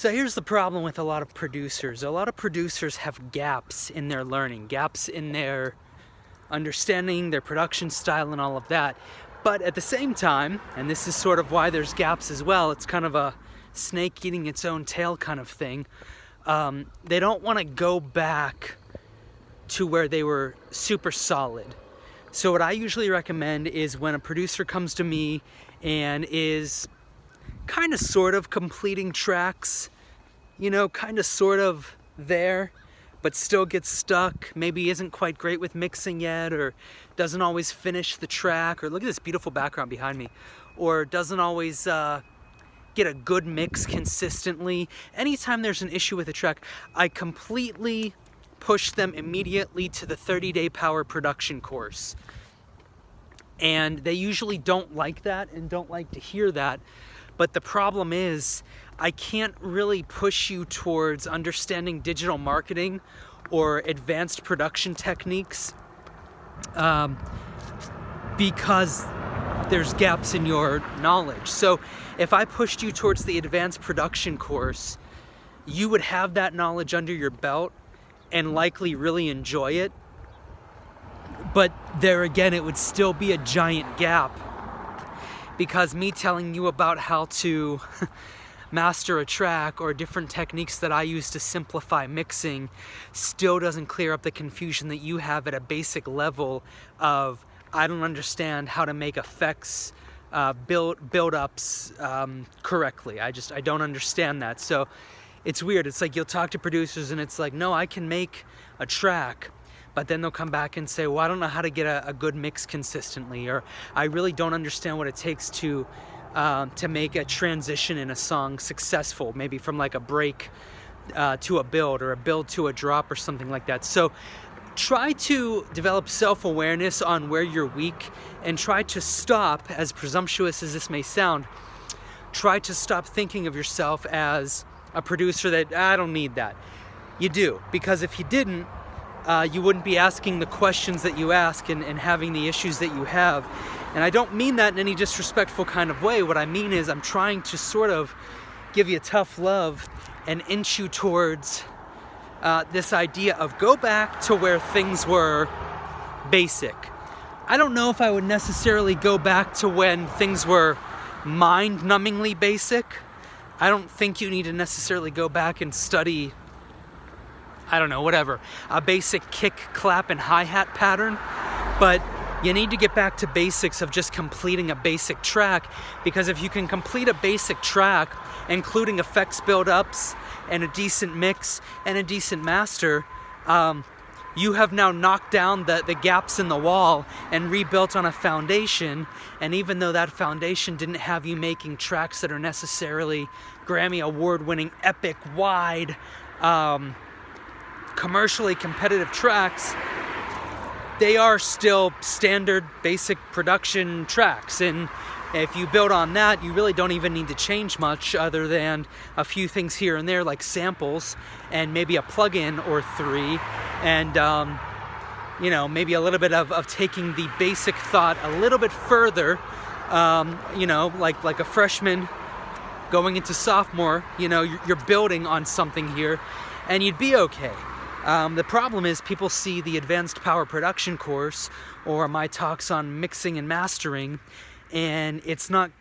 So here's the problem with a lot of producers. A lot of producers have gaps in their learning, gaps in their understanding, their production style, and all of that. But at the same time, and this is sort of why there's gaps as well, it's kind of a snake eating its own tail kind of thing. They don't want to go back to where they were super solid. So what I usually recommend is when a producer comes to me and is kind of sort of completing tracks, kind of sort of there, but still gets stuck, maybe isn't quite great with mixing yet, or doesn't always finish the track, or look at this beautiful background behind me, or doesn't always get a good mix consistently. Anytime there's an issue with a track, I completely push them immediately to the 30-day power production course. And they usually don't like that and don't like to hear that. But the problem is, I can't really push you towards understanding digital marketing or advanced production techniques because there's gaps in your knowledge. So if I pushed you towards the advanced production course, you would have that knowledge under your belt and likely really enjoy it. But there again, it would still be a giant gap, because me telling you about how to master a track or different techniques that I use to simplify mixing still doesn't clear up the confusion that you have at a basic level of, I don't understand how to make effects build-ups correctly. I don't understand that. So it's weird. It's like you'll talk to producers and it's like, no, I can make a track, but then they'll come back and say, well, I don't know how to get a good mix consistently, or I really don't understand what it takes to make a transition in a song successful, maybe from like a break to a build, or a build to a drop, or something like that. So try to develop self-awareness on where you're weak, and try to stop, as presumptuous as this may sound, try to stop thinking of yourself as a producer that, I don't need that. You do, because if you didn't, you wouldn't be asking the questions that you ask and having the issues that you have. And I don't mean that in any disrespectful kind of way. What I mean is I'm trying to sort of give you tough love and inch you towards this idea of go back to where things were basic. I don't know if I would necessarily go back to when things were mind-numbingly basic. I don't think you need to necessarily go back and study, I don't know, whatever, a basic kick, clap, and hi-hat pattern. But you need to get back to basics of just completing a basic track, because if you can complete a basic track, including effects build-ups and a decent mix and a decent master, you have now knocked down the gaps in the wall and rebuilt on a foundation. And even though that foundation didn't have you making tracks that are necessarily Grammy award-winning, epic, wide, commercially competitive tracks, they are still standard basic production tracks. And if you build on that, you really don't even need to change much other than a few things here and there, like samples and maybe a plug-in or three, and maybe a little bit of taking the basic thought a little bit further, like a freshman going into sophomore. You're building on something here, and you'd be okay. The problem is people see the advanced power production course or my talks on mixing and mastering, and it's not,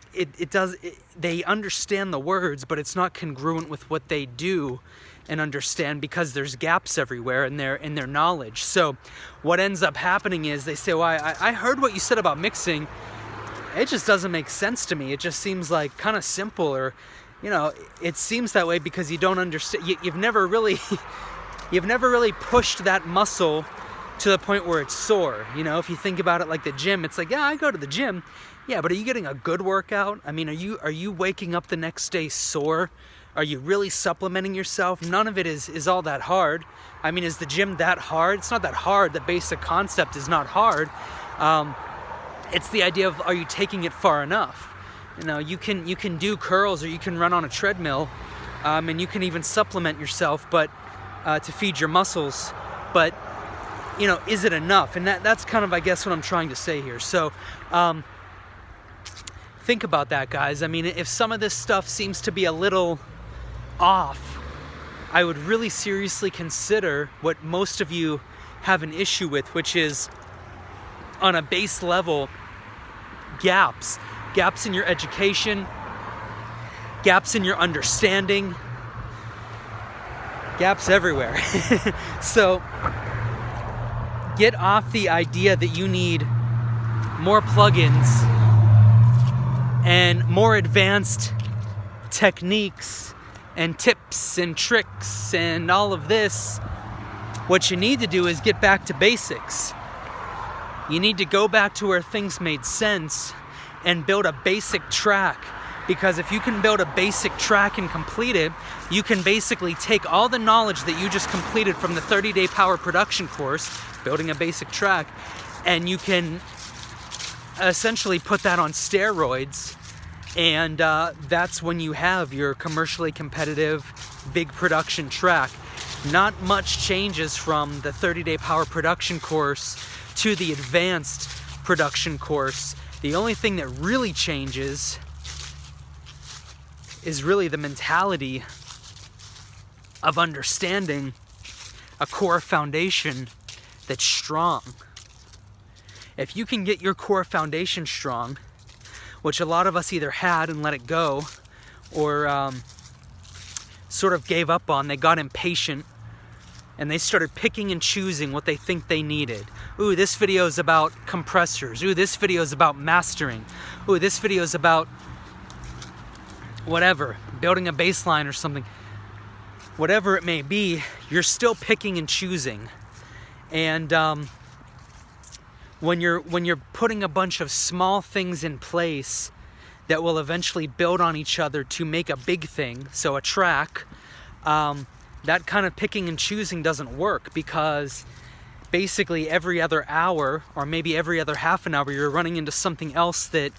they understand the words, but it's not congruent with what they do and understand, because there's gaps everywhere in their knowledge. So what ends up happening is they say, well, I heard what you said about mixing. It just doesn't make sense to me. It just seems like kind of simple, or, it seems that way because you don't understand. You've never really pushed that muscle to the point where it's sore. If you think about it like the gym, it's like, yeah, I go to the gym. Yeah, but are you getting a good workout? I mean, are you waking up the next day sore? Are you really supplementing yourself? None of it is all that hard. I mean, is the gym that hard? It's not that hard. The basic concept is not hard. It's the idea of, are you taking it far enough? You can do curls, or you can run on a treadmill, and you can even supplement yourself, but to feed your muscles. But is it enough? And that's kind of, I guess, what I'm trying to say here. So think about that, guys. I mean, if some of this stuff seems to be a little off, I would really seriously consider what most of you have an issue with, which is on a base level, gaps in your education, gaps in your understanding, gaps everywhere. So get off the idea that you need more plugins and more advanced techniques and tips and tricks and all of this. What you need to do is get back to basics. You need to go back to where things made sense and build a basic track. Because if you can build a basic track and complete it, you can basically take all the knowledge that you just completed from the 30-day power production course, building a basic track, and you can essentially put that on steroids, and that's when you have your commercially competitive big production track. Not much changes from the 30-day power production course to the advanced production course. The only thing that really changes is really the mentality of understanding a core foundation that's strong. If you can get your core foundation strong, which a lot of us either had and let it go, or sort of gave up on, they got impatient, and they started picking and choosing what they think they needed. Ooh, this video is about compressors. Ooh, this video is about mastering. Ooh, this video is about whatever, building a bass line or something. Whatever it may be, you're still picking and choosing. And when you're putting a bunch of small things in place that will eventually build on each other to make a big thing, so a track, that kind of picking and choosing doesn't work, because basically every other hour, or maybe every other half an hour, you're running into something else that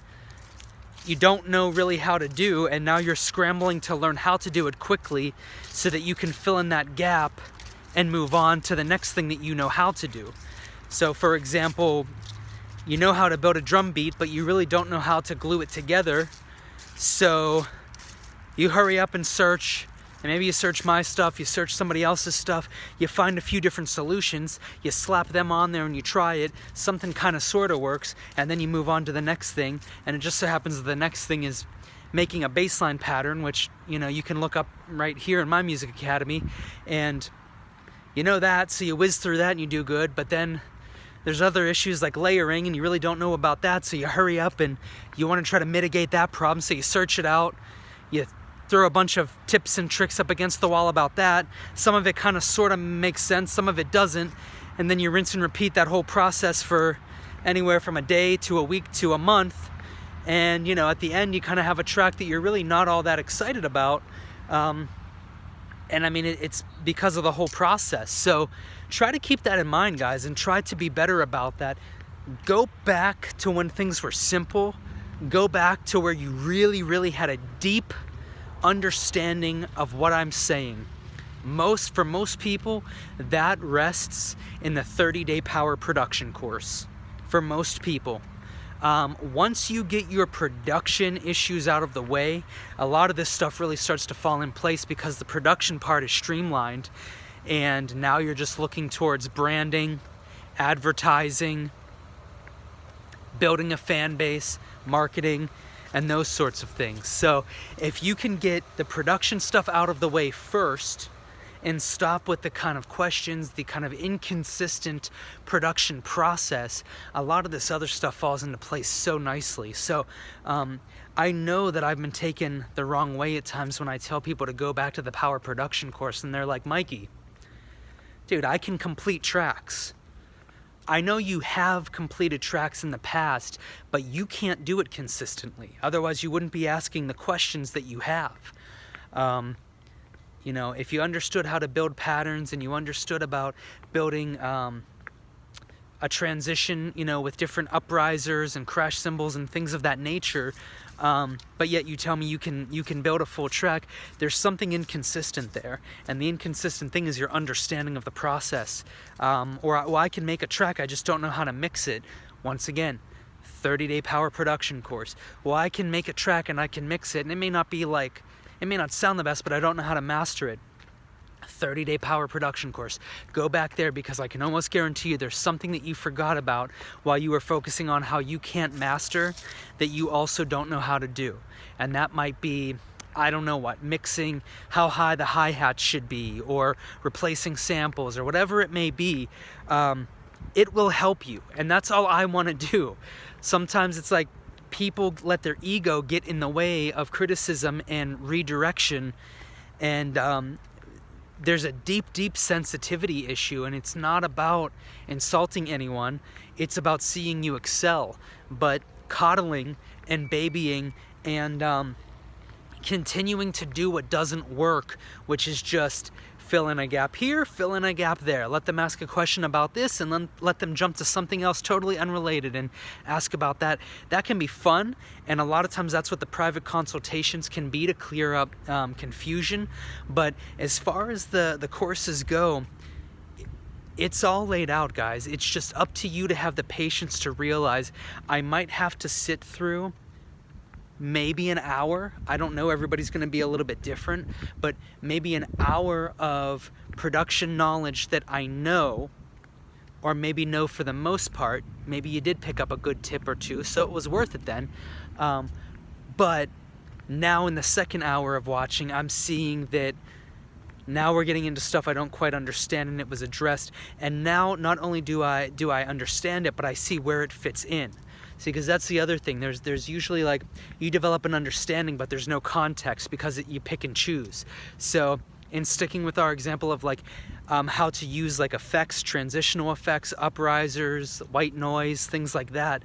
you don't know really how to do, and now you're scrambling to learn how to do it quickly so that you can fill in that gap and move on to the next thing that you know how to do. So for example, you know how to build a drum beat, but you really don't know how to glue it together. So you hurry up and search, and maybe you search my stuff, you search somebody else's stuff, you find a few different solutions, you slap them on there and you try it, something kind of sort of works, and then you move on to the next thing, and it just so happens that the next thing is making a bassline pattern, which, you know, you can look up right here in my music academy, and you know that, so you whiz through that and you do good. But then there's other issues like layering, and you really don't know about that, so you hurry up and you want to try to mitigate that problem, so you search it out, you throw a bunch of tips and tricks up against the wall about that. Some of it kind of sort of makes sense, some of it doesn't, and then you rinse and repeat that whole process for anywhere from a day to a week to a month, and you know, at the end you kind of have a track that you're really not all that excited about, and I mean it's because of the whole process. So try to keep that in mind, guys, and try to be better about that. Go back to when things were simple. Go back to where you really had a deep understanding of what I'm saying. For most people, that rests in the 30-day power production course. For most people. Once you get your production issues out of the way, a lot of this stuff really starts to fall in place, because the production part is streamlined, and now you're just looking towards branding, advertising, building a fan base, marketing, and those sorts of things. So if you can get the production stuff out of the way first and stop with the kind of questions, the kind of inconsistent production process, a lot of this other stuff falls into place so nicely. So I know that I've been taken the wrong way at times when I tell people to go back to the power production course, and they're like, Mikey, dude, I can complete tracks. I know you have completed tracks in the past, but you can't do it consistently. Otherwise, you wouldn't be asking the questions that you have. You know, if you understood how to build patterns, and you understood about building a transition, you know, with different uprisers and crash cymbals and things of that nature, but yet you tell me you can build a full track, there's something inconsistent there. And the inconsistent thing is your understanding of the process. Well, I can make a track, I just don't know how to mix it. Once again, 30-day power production course. Well, I can make a track and I can mix it, and it may not be like it may not sound the best, but I don't know how to master it. 30-day power production course. Go back there, because I can almost guarantee you there's something that you forgot about while you were focusing on how you can't master that you also don't know how to do. And that might be, I don't know what, mixing how high the hi-hat should be, or replacing samples, or whatever it may be. It will help you, and that's all I want to do. Sometimes it's like people let their ego get in the way of criticism and redirection, and there's a deep sensitivity issue, and it's not about insulting anyone, it's about seeing you excel. But coddling and babying and continuing to do what doesn't work, which is just fill in a gap here, fill in a gap there, let them ask a question about this, and then let them jump to something else totally unrelated and ask about that. That can be fun, and a lot of times that's what the private consultations can be, to clear up confusion. But as far as the courses go, it's all laid out, guys. It's just up to you to have the patience to realize I might have to sit through maybe an hour. I don't know, everybody's going to be a little bit different, but maybe an hour of production knowledge that I know, or maybe know for the most part. Maybe you did pick up a good tip or two, so it was worth it then. But now in the second hour of watching, I'm seeing that now we're getting into stuff I don't quite understand, and it was addressed. And now not only do I understand it, but I see where it fits in. See, because that's the other thing. There's usually, like, you develop an understanding, but there's no context because you pick and choose. So in sticking with our example of like how to use like effects, transitional effects, uprisers, white noise, things like that,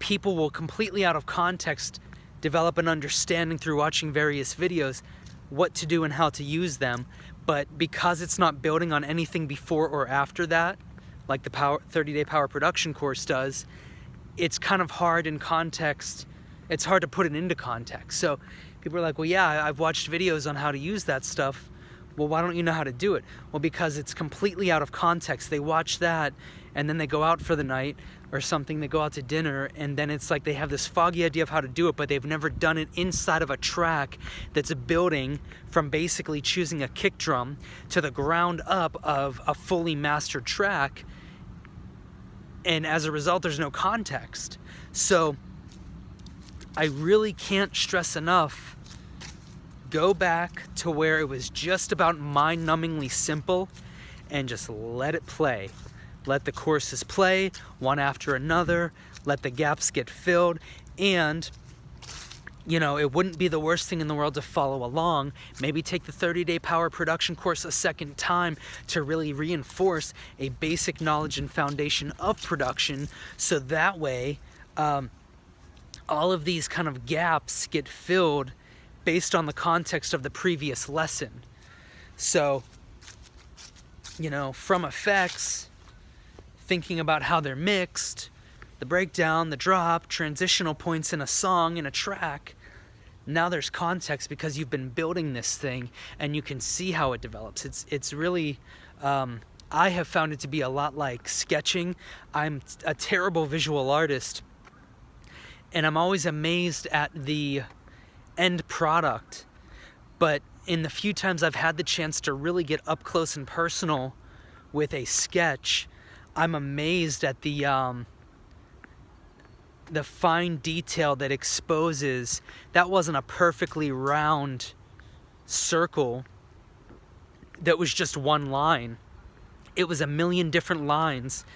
people will completely out of context develop an understanding through watching various videos what to do and how to use them. But because it's not building on anything before or after that, like the 30-day power production course does, it's kind of hard in context. It's hard to put it into context. So people are like, well, yeah, I've watched videos on how to use that stuff. Well, why don't you know how to do it? Well, because it's completely out of context. They watch that, and then they go out for the night or something. They go out to dinner, and then it's like they have this foggy idea of how to do it, but they've never done it inside of a track that's building from basically choosing a kick drum to the ground up of a fully mastered track. And as a result, there's no context. So I really can't stress enough, go back to where it was just about mind-numbingly simple and just let it play. Let the courses play one after another, let the gaps get filled, and you know, it wouldn't be the worst thing in the world to follow along. Maybe take the 30-day power production course a second time to really reinforce a basic knowledge and foundation of production, so that way all of these kind of gaps get filled based on the context of the previous lesson. So, you know, from effects, thinking about how they're mixed, the breakdown, the drop, transitional points in a song, in a track. Now there's context because you've been building this thing and you can see how it develops. It's really, I have found it to be a lot like sketching. I'm a terrible visual artist, and I'm always amazed at the end product. But in the few times I've had the chance to really get up close and personal with a sketch, I'm amazed at the fine detail that exposes that wasn't a perfectly round circle that was just one line. It was a million different lines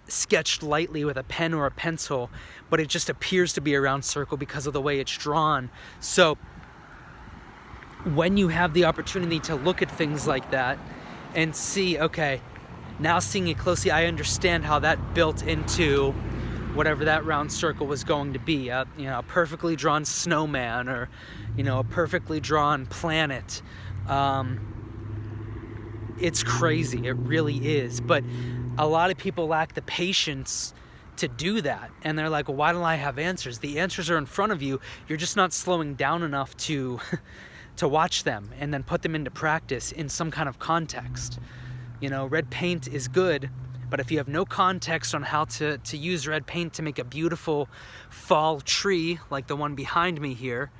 sketched lightly with a pen or a pencil, but it just appears to be a round circle because of the way it's drawn. So when you have the opportunity to look at things like that and see, okay, now seeing it closely, I understand how that built into whatever that round circle was going to be. A perfectly drawn snowman, or a perfectly drawn planet. It's crazy, it really is. But a lot of people lack the patience to do that, and they're like, well, why don't I have answers? The answers are in front of you. You're just not slowing down enough to watch them and then put them into practice in some kind of context. Red paint is good, But if you have no context on how to use red paint to make a beautiful fall tree like the one behind me here,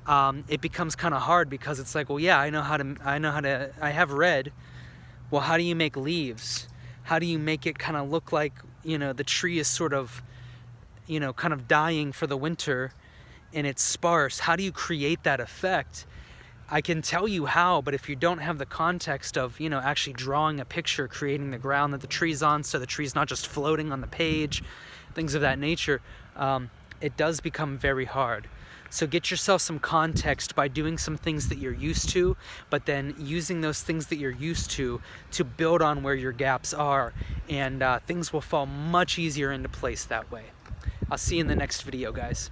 it becomes kind of hard, because it's like, well, yeah, I have red. Well, how do you make leaves? How do you make it kind of look like, you know, the tree is sort of, you know, kind of dying for the winter and it's sparse? How do you create that effect? I can tell you how, but if you don't have the context of, you know, actually drawing a picture, creating the ground that the tree's on, so the tree's not just floating on the page, things of that nature, it does become very hard. So get yourself some context by doing some things that you're used to, but then using those things that you're used to build on where your gaps are, and things will fall much easier into place that way. I'll see you in the next video, guys.